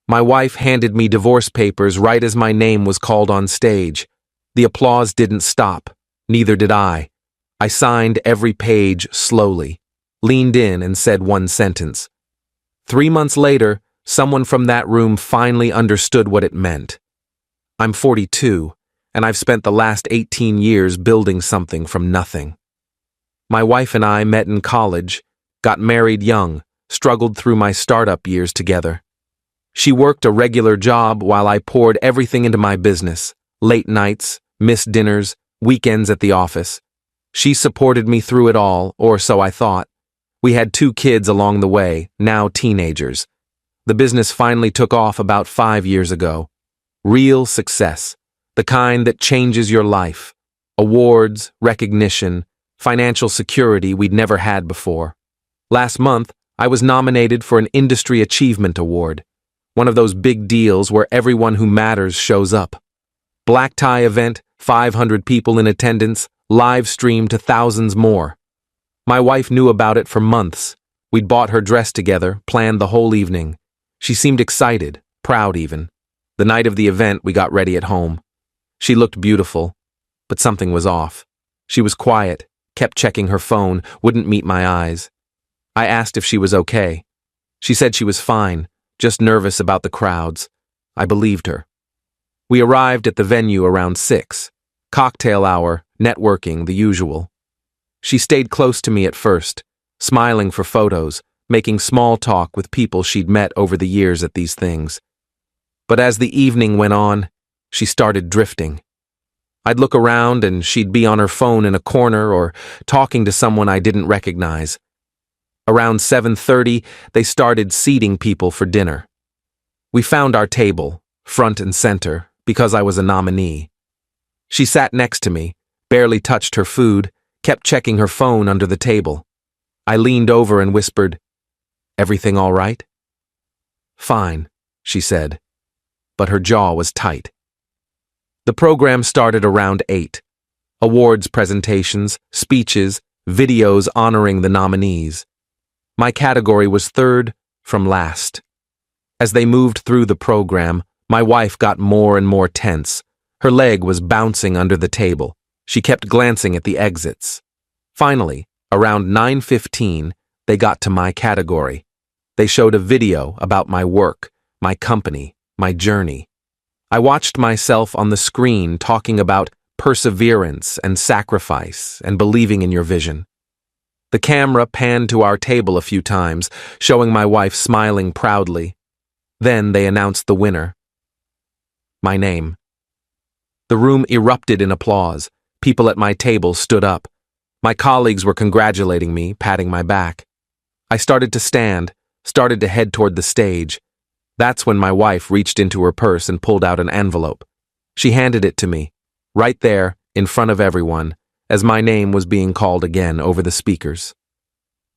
My wife handed me divorce papers right as my name was called on stage. The applause didn't stop. Neither did I. I signed every page slowly, leaned in and said one sentence. 3 months later, someone from that room finally understood what it meant. I'm 42, and I've spent the last 18 years building something from nothing. My wife and I met in college, got married young, struggled through my startup years together. She worked a regular job while I poured everything into my business, late nights, missed dinners, weekends at the office. She supported me through it all, or so I thought. We had 2 kids along the way, now teenagers. The business finally took off about 5 years ago. Real success, the kind that changes your life. Awards, recognition, financial security we'd never had before. Last month, I was nominated for an Industry Achievement Award, one of those big deals where everyone who matters shows up. Black tie event, 500 people in attendance, live streamed to thousands more. My wife knew about it for months. We'd bought her dress together, planned the whole evening. She seemed excited, proud even. The night of the event, we got ready at home. She looked beautiful, but something was off. She was quiet, kept checking her phone, wouldn't meet my eyes. I asked if she was okay. She said she was fine, just nervous about the crowds. I believed her. We arrived at the venue around 6. Cocktail hour, networking, the usual. She stayed close to me at first, smiling for photos, making small talk with people she'd met over the years at these things. But as the evening went on, she started drifting. I'd look around and she'd be on her phone in a corner or talking to someone I didn't recognize. Around 7:30, they started seating people for dinner. We found our table, front and center, because I was a nominee. She sat next to me, barely touched her food, kept checking her phone under the table. I leaned over and whispered, "Everything all right?" "Fine," she said, but her jaw was tight. The program started around 8. Awards presentations, speeches, videos honoring the nominees. My category was 3rd from last. As they moved through the program, my wife got more and more tense. Her leg was bouncing under the table. She kept glancing at the exits. Finally, around 9:15, they got to my category. They showed a video about my work, my company, my journey. I watched myself on the screen talking about perseverance and sacrifice and believing in your vision. The camera panned to our table a few times, showing my wife smiling proudly. Then they announced the winner. My name. The room erupted in applause. People at my table stood up. My colleagues were congratulating me, patting my back. I started to stand, started to head toward the stage. That's when my wife reached into her purse and pulled out an envelope. She handed it to me, right there, in front of everyone, as my name was being called again over the speakers.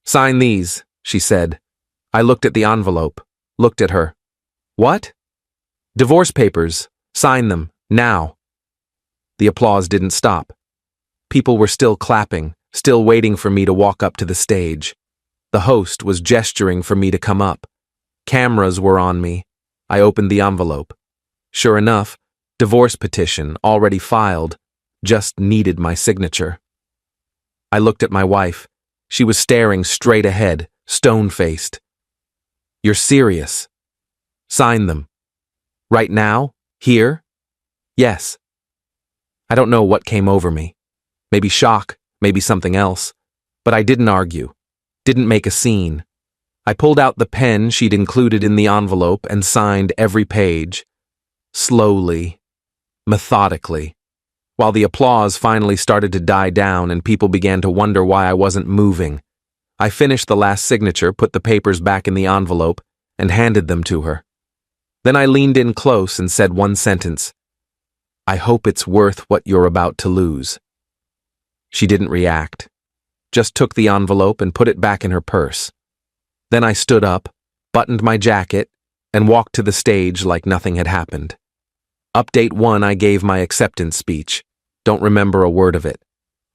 "Sign these," she said. I looked at the envelope, looked at her. "What?" "Divorce papers. Sign them, now." The applause didn't stop. People were still clapping, still waiting for me to walk up to the stage. The host was gesturing for me to come up. Cameras were on me. I opened the envelope. Sure enough, divorce petition, already filed, just needed my signature. I looked at my wife. She was staring straight ahead, stone-faced. "You're serious?" "Sign them." "Right now? Here?" "Yes." I don't know what came over me. Maybe shock, maybe something else. But I didn't argue, didn't make a scene. I pulled out the pen she'd included in the envelope and signed every page. Slowly, methodically. While the applause finally started to die down and people began to wonder why I wasn't moving, I finished the last signature, put the papers back in the envelope, and handed them to her. Then I leaned in close and said one sentence, "I hope it's worth what you're about to lose." She didn't react, just took the envelope and put it back in her purse. Then I stood up, buttoned my jacket, and walked to the stage like nothing had happened. Update 1, I gave my acceptance speech. Don't remember a word of it.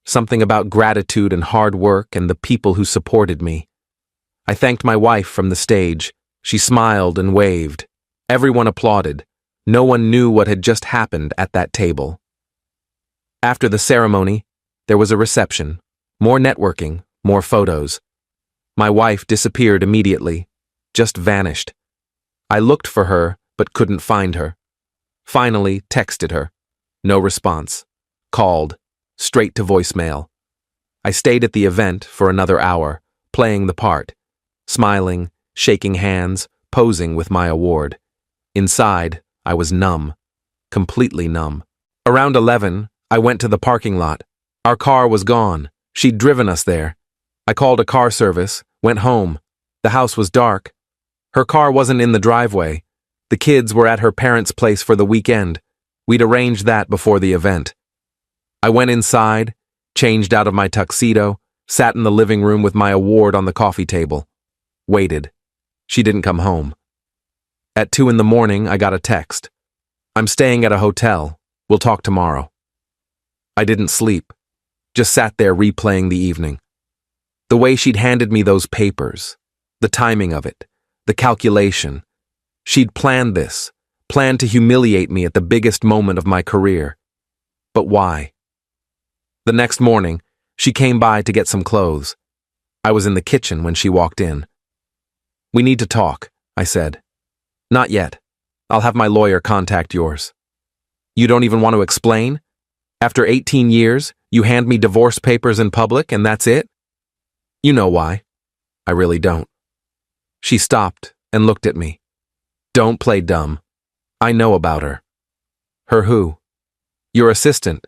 Something about gratitude and hard work and the people who supported me. I thanked my wife from the stage. She smiled and waved. Everyone applauded. No one knew what had just happened at that table. After the ceremony, there was a reception. More networking, more photos. My wife disappeared immediately, just vanished. I looked for her, but couldn't find her. Finally, texted her. No response. Called. Straight to voicemail. I stayed at the event for another hour, playing the part. Smiling, shaking hands, posing with my award. Inside, I was numb. Completely numb. Around 11, I went to the parking lot. Our car was gone. She'd driven us there. I called a car service, went home. The house was dark. Her car wasn't in the driveway. The kids were at her parents' place for the weekend. We'd arranged that before the event. I went inside, changed out of my tuxedo, sat in the living room with my award on the coffee table. Waited. She didn't come home. At 2 in the morning, I got a text. I'm staying at a hotel. We'll talk tomorrow. I didn't sleep. Just sat there replaying the evening. The way she'd handed me those papers, the timing of it, the calculation. She'd planned this, planned to humiliate me at the biggest moment of my career. But why? The next morning, she came by to get some clothes. I was in the kitchen when she walked in. We need to talk, I said. Not yet. I'll have my lawyer contact yours. You don't even want to explain? After 18 years, you hand me divorce papers in public and that's it? You know why. I really don't. She stopped and looked at me. Don't play dumb. I know about her. Her who? Your assistant.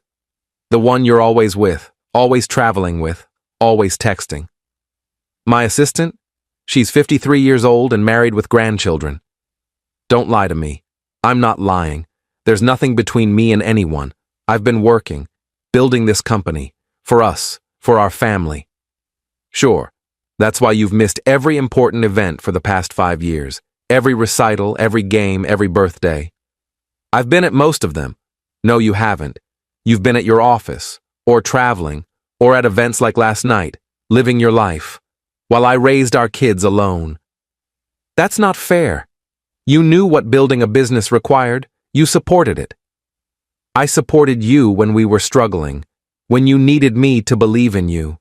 The one you're always with, always traveling with, always texting. My assistant? She's 53 years old and married with grandchildren. Don't lie to me. I'm not lying. There's nothing between me and anyone. I've been working, building this company, for us, for our family. Sure, that's why you've missed every important event for the past 5 years. Every recital, every game, every birthday. I've been at most of them. No, you haven't. You've been at your office, or traveling, or at events like last night, living your life, while I raised our kids alone. That's not fair. You knew what building a business required. You supported it. I supported you when we were struggling, when you needed me to believe in you.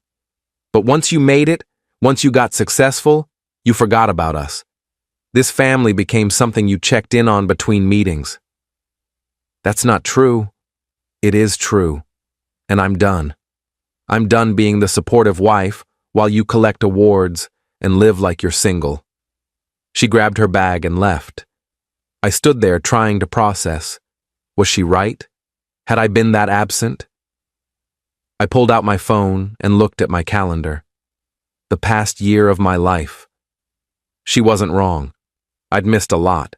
But once you made it, once you got successful, you forgot about us. This family became something you checked in on between meetings. That's not true. It is true. And I'm done. I'm done being the supportive wife while you collect awards and live like you're single. She grabbed her bag and left. I stood there trying to process. Was she right? Had I been that absent? I pulled out my phone and looked at my calendar. The past year of my life. She wasn't wrong. I'd missed a lot.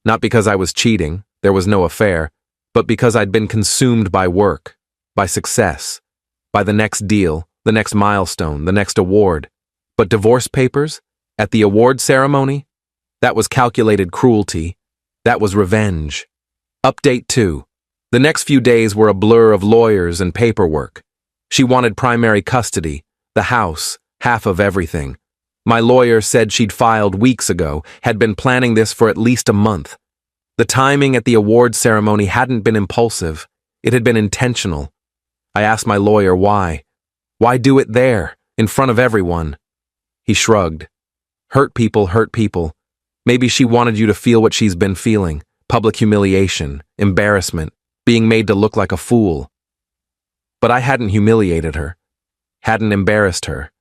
Not because I was cheating, there was no affair, but because I'd been consumed by work, by success, by the next deal, the next milestone, the next award. But divorce papers? At the award ceremony? That was calculated cruelty. That was revenge. Update 2. The next few days were a blur of lawyers and paperwork. She wanted primary custody, the house, half of everything. My lawyer said she'd filed weeks ago, had been planning this for at least a month. The timing at the award ceremony hadn't been impulsive. It had been intentional. I asked my lawyer why. Why do it there, in front of everyone? He shrugged. Hurt people hurt people. Maybe she wanted you to feel what she's been feeling. Public humiliation, embarrassment, being made to look like a fool. But I hadn't humiliated her. Hadn't embarrassed her.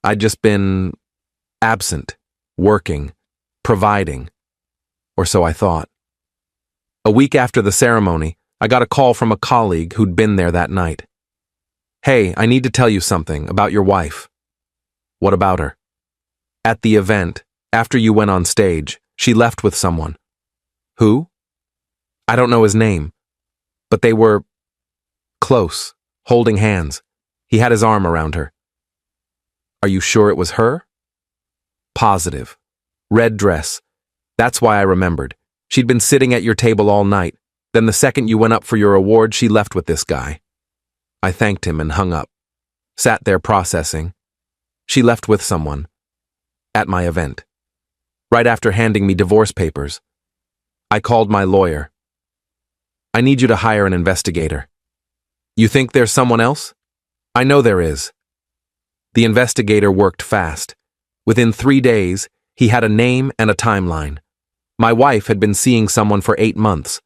I'd just been absent, working, providing. Or so I thought. A week after the ceremony, I got a call from a colleague who'd been there that night. Hey, I need to tell you something about your wife. What about her? At the event, after you went on stage, she left with someone. Who? I don't know his name. But they were close, holding hands. He had his arm around her. Are you sure it was her? Positive. Red dress. That's why I remembered. She'd been sitting at your table all night. Then the second you went up for your award, she left with this guy. I thanked him and hung up. Sat there processing. She left with someone. At my event. Right after handing me divorce papers. I called my lawyer. I need you to hire an investigator. You think there's someone else? I know there is. The investigator worked fast. Within 3 days, he had a name and a timeline. My wife had been seeing someone for 8 months.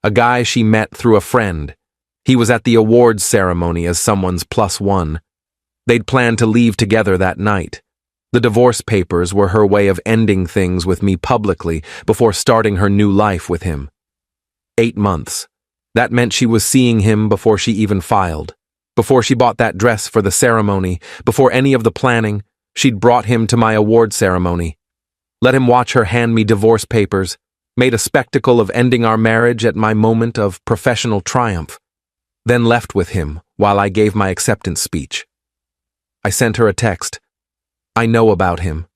A guy she met through a friend. He was at the awards ceremony as someone's +1. They'd planned to leave together that night. The divorce papers were her way of ending things with me publicly before starting her new life with him. 8 months. That meant she was seeing him before she even filed. Before she bought that dress for the ceremony, before any of the planning, she'd brought him to my award ceremony. Let him watch her hand me divorce papers, made a spectacle of ending our marriage at my moment of professional triumph, then left with him while I gave my acceptance speech. I sent her a text. I know about him.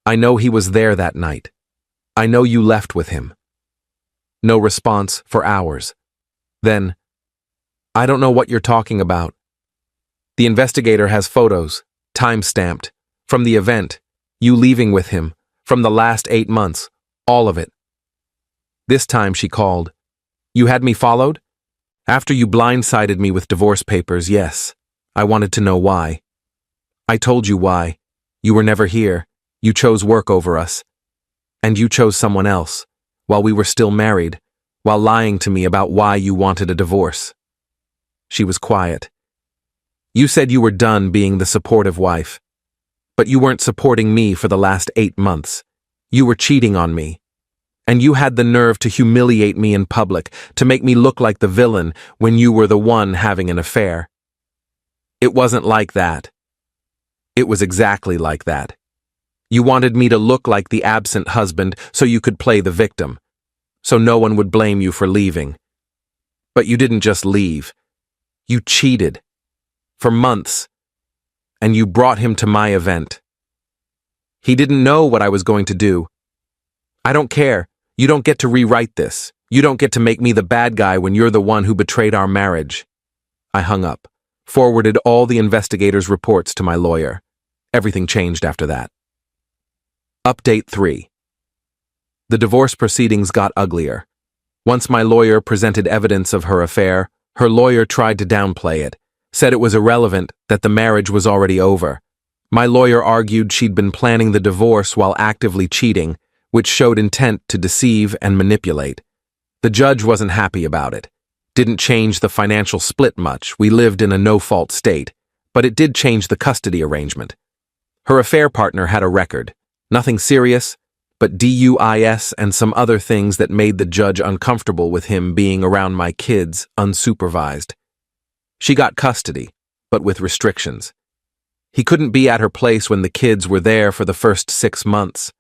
I know he was there that night. I know you left with him. No response for hours. Then, I don't know what you're talking about. The investigator has photos, time-stamped, from the event, you leaving with him, from the last 8 months, all of it. This time she called. You had me followed? After you blindsided me with divorce papers, yes. I wanted to know why. I told you why. You were never here. You chose work over us. And you chose someone else, while we were still married, while lying to me about why you wanted a divorce. She was quiet. You said you were done being the supportive wife. But you weren't supporting me for the last 8 months. You were cheating on me. And you had the nerve to humiliate me in public, to make me look like the villain when you were the one having an affair. It wasn't like that. It was exactly like that. You wanted me to look like the absent husband so you could play the victim, so no one would blame you for leaving. But you didn't just leave. You cheated. For months. And you brought him to my event. He didn't know what I was going to do. I don't care. You don't get to rewrite this. You don't get to make me the bad guy when you're the one who betrayed our marriage. I hung up, forwarded all the investigators' reports to my lawyer. Everything changed after that. Update 3. The divorce proceedings got uglier. Once my lawyer presented evidence of her affair, her lawyer tried to downplay it, said it was irrelevant, that the marriage was already over. My lawyer argued she'd been planning the divorce while actively cheating, which showed intent to deceive and manipulate. The judge wasn't happy about it. Didn't change the financial split much. We lived in a no-fault state, but it did change the custody arrangement. Her affair partner had a record. Nothing serious, but DUIs and some other things that made the judge uncomfortable with him being around my kids unsupervised. She got custody, but with restrictions. He couldn't be at her place when the kids were there for the first 6 months.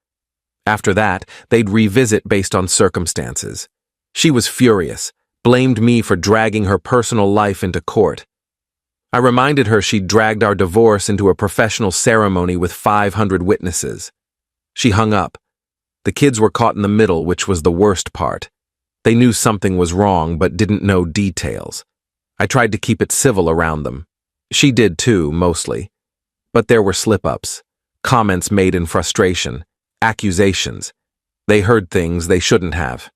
After that, they'd revisit based on circumstances. She was furious, blamed me for dragging her personal life into court. I reminded her she'd dragged our divorce into a professional ceremony with 500 witnesses. She hung up. The kids were caught in the middle, which was the worst part. They knew something was wrong, but didn't know details. I tried to keep it civil around them. She did too, mostly. But there were slip-ups, comments made in frustration, accusations. They heard things they shouldn't have.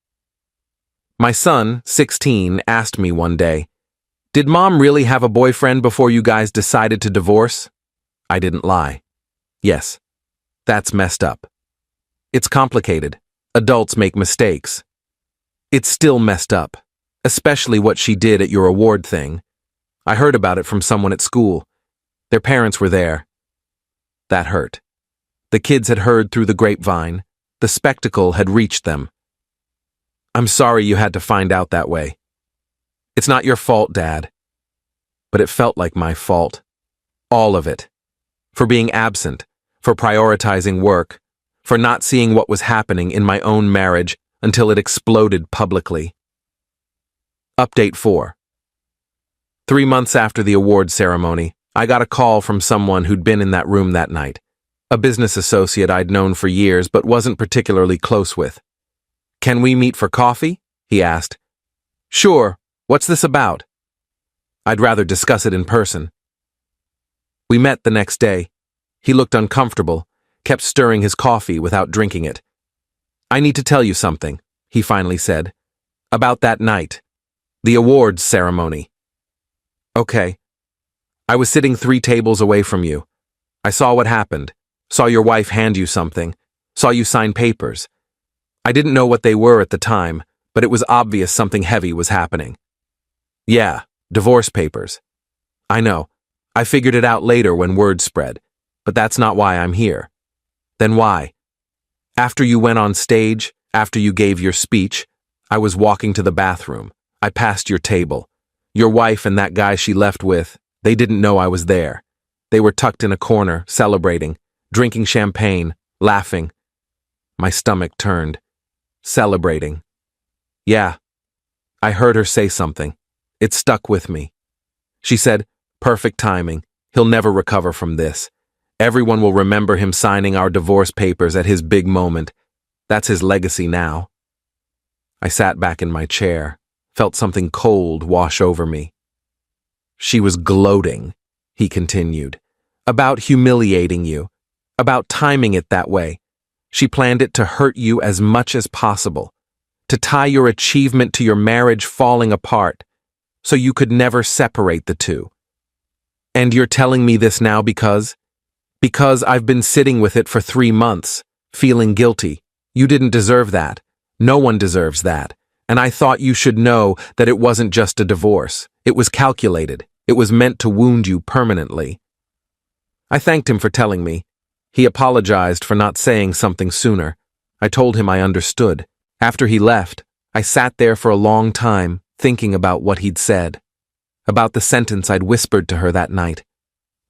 My son, 16, asked me one day, "Did Mom really have a boyfriend before you guys decided to divorce?" I didn't lie. Yes, that's messed up. It's complicated. Adults make mistakes. It's still messed up, especially what she did at your award thing. I heard about it from someone at school. Their parents were there. That hurt. The kids had heard through the grapevine. The spectacle had reached them. I'm sorry you had to find out that way. It's not your fault, Dad. But it felt like my fault. All of it. For being absent, for prioritizing work, for not seeing what was happening in my own marriage until it exploded publicly. Update 4. 3 months after the award ceremony, I got a call from someone who'd been in that room that night. A business associate I'd known for years but wasn't particularly close with. "Can we meet for coffee?" he asked. "Sure. What's this about?" "I'd rather discuss it in person." We met the next day. He looked uncomfortable, kept stirring his coffee without drinking it. "I need to tell you something. he finally said. About that night. The awards ceremony. Okay. I was sitting 3 tables away from you. I saw what happened. Saw your wife hand you something. Saw you sign papers. I didn't know what they were at the time, but it was obvious something heavy was happening. Yeah, divorce papers. I know. I figured it out later when word spread, but that's not why I'm here. Then why? After you went on stage, after you gave your speech, I was walking to the bathroom. I passed your table. Your wife and that guy she left with, they didn't know I was there. They were tucked in a corner, celebrating, drinking champagne, laughing. My stomach turned. Celebrating. Yeah. I heard her say something. It stuck with me. She said, "Perfect timing. He'll never recover from this. Everyone will remember him signing our divorce papers at his big moment. That's his legacy now." I sat back in my chair, felt something cold wash over me. She was gloating, he continued, about humiliating you, about timing it that way. She planned it to hurt you as much as possible, to tie your achievement to your marriage falling apart, so you could never separate the two. And you're telling me this now because I've been sitting with it for 3 months, feeling guilty. You didn't deserve that. No one deserves that. And I thought you should know that it wasn't just a divorce. It was calculated. It was meant to wound you permanently. I thanked him for telling me. He apologized for not saying something sooner. I told him I understood. After he left, I sat there for a long time, thinking about what he'd said. About the sentence I'd whispered to her that night.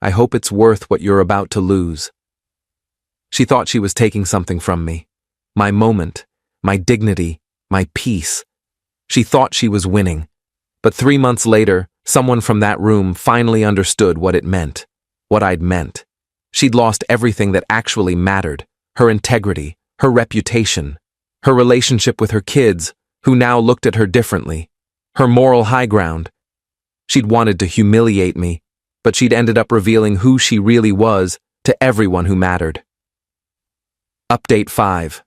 I hope it's worth what you're about to lose. She thought she was taking something from me. My moment, my dignity, my peace. She thought she was winning. But 3 months later, someone from that room finally understood what it meant. What I'd meant. She'd lost everything that actually mattered. Her integrity, her reputation, her relationship with her kids, who now looked at her differently. Her moral high ground. She'd wanted to humiliate me, but she'd ended up revealing who she really was to everyone who mattered. Update 5.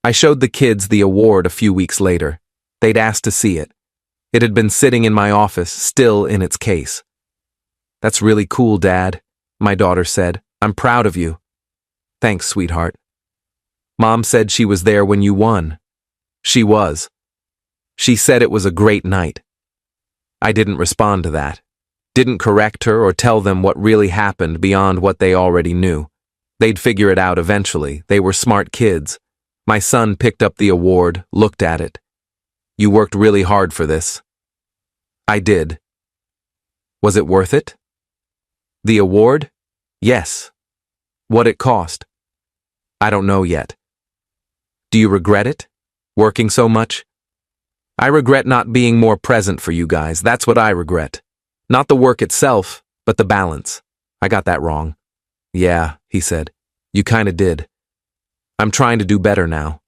I showed the kids the award a few weeks later. They'd asked to see it. It had been sitting in my office, still in its case. "That's really cool, Dad," my daughter said. "I'm proud of you." "Thanks, sweetheart." "Mom said she was there when you won." She was. She said it was a great night. I didn't respond to that. Didn't correct her or tell them what really happened beyond what they already knew. They'd figure it out eventually. They were smart kids. My son picked up the award, looked at it. "You worked really hard for this." I did. Was it worth it? The award? Yes. What it cost? I don't know yet. Do you regret it? Working so much? I regret not being more present for you guys. That's what I regret. Not the work itself, but the balance. I got that wrong. Yeah, he said. You kinda did. I'm trying to do better now.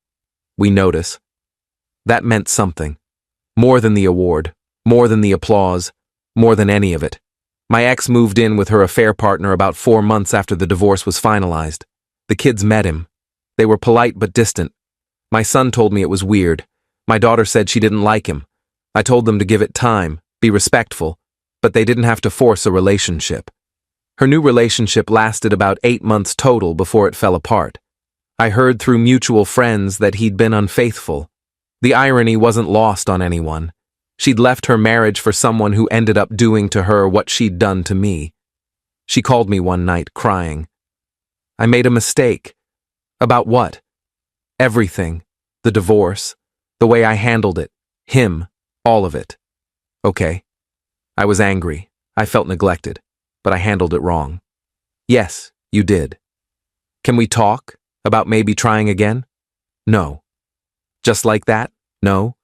We notice. That meant something. More than the award. More than the applause. More than any of it. My ex moved in with her affair partner about 4 months after the divorce was finalized. The kids met him. They were polite but distant. My son told me it was weird. My daughter said she didn't like him. I told them to give it time, be respectful, but they didn't have to force a relationship. Her new relationship lasted about 8 months total before it fell apart. I heard through mutual friends that he'd been unfaithful. The irony wasn't lost on anyone. She'd left her marriage for someone who ended up doing to her what she'd done to me. She called me one night, crying. I made a mistake. About what? Everything. The divorce. The way I handled it. Him. All of it. Okay. I was angry. I felt neglected. But I handled it wrong. Yes, you did. Can we talk? About maybe trying again? No. Just like that? No.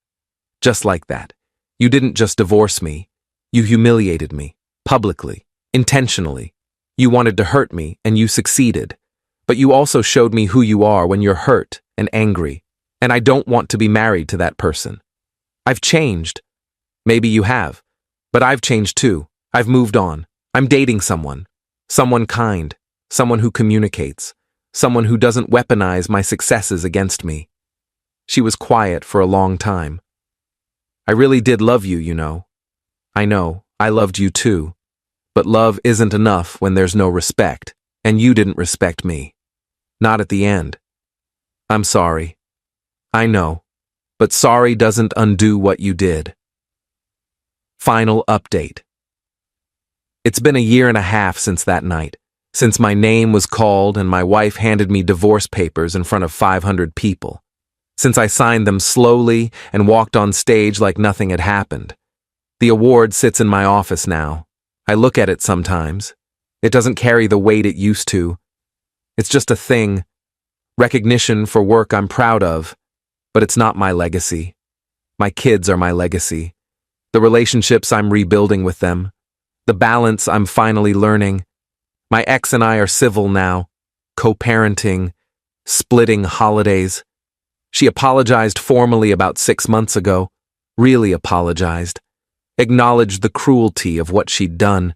Just like that. You didn't just divorce me. You humiliated me. Publicly. Intentionally. You wanted to hurt me, and you succeeded. But you also showed me who you are when you're hurt and angry. And I don't want to be married to that person. I've changed. Maybe you have. But I've changed too. I've moved on. I'm dating someone. Someone kind. Someone who communicates. Someone who doesn't weaponize my successes against me. She was quiet for a long time. I really did love you, you know. I know, I loved you too. But love isn't enough when there's no respect, and you didn't respect me. Not at the end. I'm sorry. I know, but sorry doesn't undo what you did. Final update. It's been a year and a half since that night, since my name was called and my wife handed me divorce papers in front of 500 people, since I signed them slowly and walked on stage like nothing had happened. The award sits in my office now. I look at it sometimes. It doesn't carry the weight it used to. It's just a thing, recognition for work I'm proud of, but it's not my legacy. My kids are my legacy. The relationships I'm rebuilding with them. The balance I'm finally learning. My ex and I are civil now, co-parenting, splitting holidays. She apologized formally about 6 months ago, really apologized, acknowledged the cruelty of what she'd done,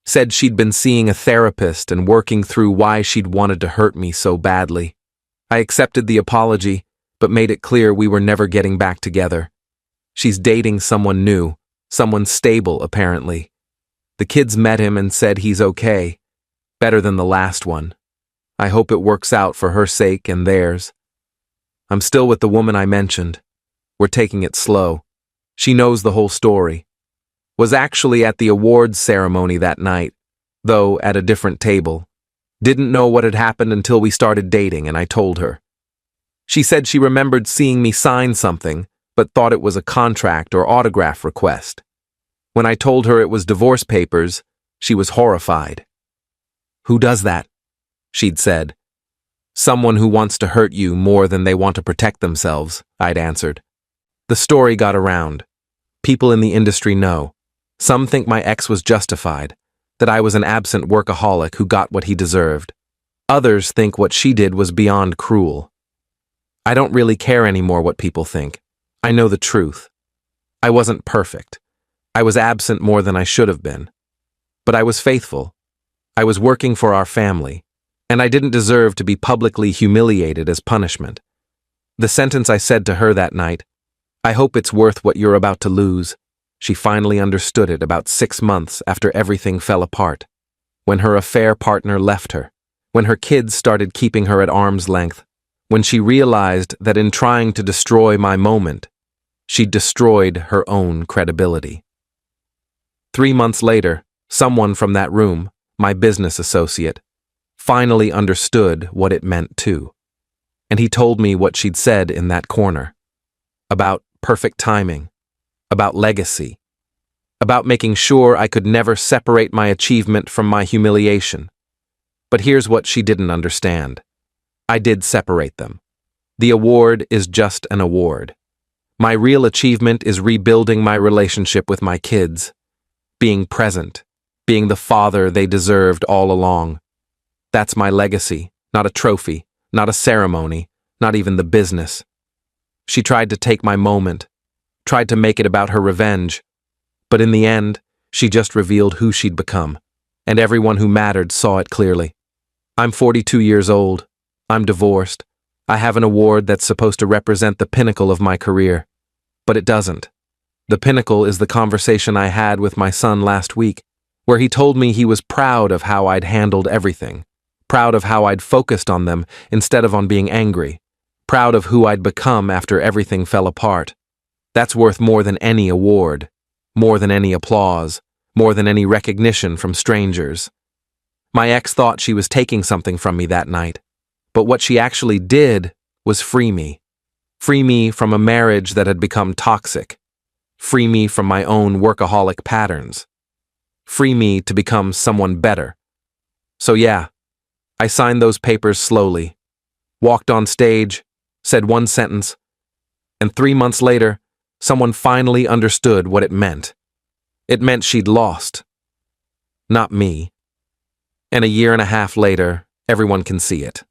said she'd been seeing a therapist and working through why she'd wanted to hurt me so badly. I accepted the apology, but made it clear we were never getting back together. She's dating someone new, someone stable apparently. The kids met him and said he's okay, better than the last one. I hope it works out for her sake and theirs. I'm still with the woman I mentioned. We're taking it slow. She knows the whole story. Was actually at the awards ceremony that night, though at a different table. Didn't know what had happened until we started dating and I told her. She said she remembered seeing me sign something, but thought it was a contract or autograph request. When I told her it was divorce papers, she was horrified. Who does that? She'd said. Someone who wants to hurt you more than they want to protect themselves, I'd answered. The story got around. People in the industry know. Some think my ex was justified, that I was an absent workaholic who got what he deserved. Others think what she did was beyond cruel. I don't really care anymore what people think. I know the truth. I wasn't perfect. I was absent more than I should have been. But I was faithful. I was working for our family, and I didn't deserve to be publicly humiliated as punishment. The sentence I said to her that night, I hope it's worth what you're about to lose. She finally understood it about 6 months after everything fell apart, when her affair partner left her, when her kids started keeping her at arm's length, when she realized that in trying to destroy my moment, she'd destroyed her own credibility. 3 months later, someone from that room, my business associate, finally understood what it meant too. And he told me what she'd said in that corner. About perfect timing. About legacy. About making sure I could never separate my achievement from my humiliation. But here's what she didn't understand. I did separate them. The award is just an award. My real achievement is rebuilding my relationship with my kids. Being present. Being the father they deserved all along. That's my legacy, not a trophy, not a ceremony, not even the business. She tried to take my moment, tried to make it about her revenge, but in the end, she just revealed who she'd become, and everyone who mattered saw it clearly. I'm 42 years old. I'm divorced. I have an award that's supposed to represent the pinnacle of my career, but it doesn't. The pinnacle is the conversation I had with my son last week, where he told me he was proud of how I'd handled everything, proud of how I'd focused on them instead of on being angry, proud of who I'd become after everything fell apart. That's worth more than any award, more than any applause, more than any recognition from strangers. My ex thought she was taking something from me that night, but what she actually did was free me. Free me from a marriage that had become toxic. Free me from my own workaholic patterns. Free me to become someone better. So yeah, I signed those papers slowly, walked on stage, said one sentence, and 3 months later, someone finally understood what it meant. It meant she'd lost. Not me. And a year and a half later, everyone can see it.